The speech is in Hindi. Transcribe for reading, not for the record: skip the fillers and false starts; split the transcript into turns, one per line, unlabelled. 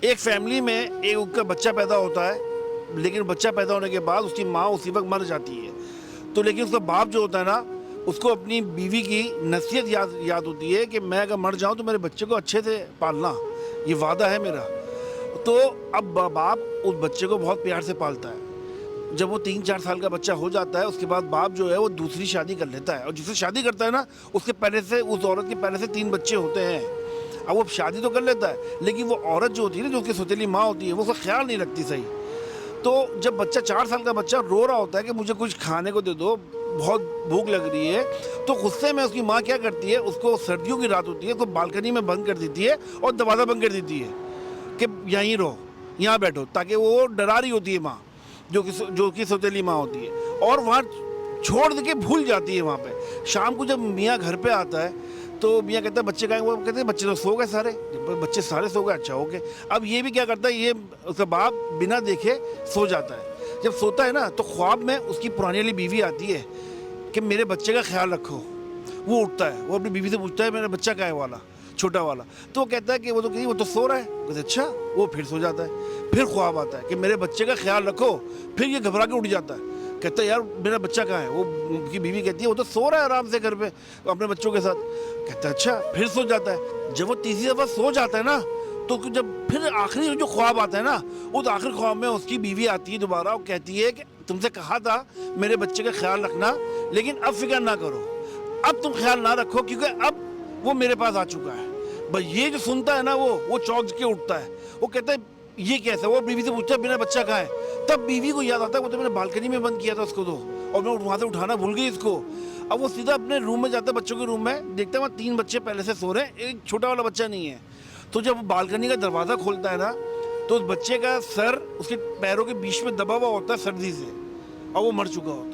एक फैमिली में एक उसका बच्चा पैदा होता है, लेकिन बच्चा पैदा होने के बाद उसकी माँ उसी वक्त मर जाती है। तो लेकिन उसका बाप जो होता है ना, उसको अपनी बीवी की नसीहत याद होती है कि मैं अगर मर जाऊं तो मेरे बच्चे को अच्छे से पालना, ये वादा है मेरा। तो अब बाप उस बच्चे को बहुत प्यार से पालता है। जब वो 3-4 साल का बच्चा हो जाता है, उसके बाद बाप जो है वो दूसरी शादी कर लेता है, और जिससे शादी करता है ना, उसके पहले से, उस औरत के पहले से 3 बच्चे होते हैं। अब वो शादी तो कर लेता है, लेकिन वो औरत जो होती है ना, जो उसकी सौतेली माँ होती है, वो उसका ख्याल नहीं रखती सही। तो जब बच्चा 4 साल का बच्चा रो रहा होता है कि मुझे कुछ खाने को दे दो, बहुत भूख लग रही है, तो गुस्से में उसकी माँ क्या करती है, उसको, सर्दियों की रात होती है, उसको बालकनी में बंद कर देती है और दरवाज़ा बंद कर देती है कि यहीं रहो, यहाँ बैठो, ताकि वो डरा रही होती है माँ, जो कि सौतेली माँ होती है, और वहाँ छोड़ दे के भूल जाती है वहाँ पे। शाम को जब मियाँ घर पे आता है तो मियाँ कहता है बच्चे कहाँ हैं? वो कहते हैं बच्चे तो सो गए सारे। बच्चे सारे सो गए, अच्छा ओके। अब ये भी क्या करता है, ये उसका बाप बिना देखे सो जाता है। जब सोता है ना, तो ख्वाब में उसकी पुरानी वाली बीवी आती है कि मेरे बच्चे का ख्याल रखो। वो उठता है, वो अपनी बीवी से पूछता है मेरा बच्चा कहाँ है वाला, छोटा वाला। तो वो कहता है कि वो तो सो रहा है। कहते अच्छा। वो फिर सो जाता है, फिर ख्वाब आता है कि मेरे बच्चे का ख्याल रखो। फिर ये घबरा के उठ जाता है, कहता है यार मेरा बच्चा कहाँ है। वो उनकी बीवी कहती है वो तो सो रहा है आराम से घर पे अपने बच्चों के साथ। कहता है अच्छा। फिर सो जाता है। जब वो तीसरी दफा सो जाता है ना, तो जब फिर आखिरी जो ख्वाब आता है ना, उस आखिरी ख्वाब में उसकी बीवी आती है दोबारा, वो कहती है कि तुमसे कहा था मेरे बच्चे का ख्याल रखना, लेकिन अब फिक्र ना करो, अब तुम ख्याल ना रखो, क्योंकि अब वो मेरे पास आ चुका है। बस ये जो सुनता है ना, वो चौंक के उठता है। वो कहता है ये कैसा। वो बीवी से पूछता है मेरा बच्चा कहाँ है। तब बीवी को याद आता है वो तो मैंने बालकनी में बंद किया था उसको, तो और मैं वहाँ से उठाना भूल गई इसको। अब वो सीधा अपने रूम में जाता है, बच्चों के रूम में, देखता है वहाँ 3 बच्चे पहले से सो रहे हैं, एक छोटा वाला बच्चा नहीं है। तो जब वो बालकनी का दरवाज़ा खोलता है ना, तो उस बच्चे का सर उसके पैरों के बीच में दबा हुआ होता है सर्दी से, और वो मर चुका होता है।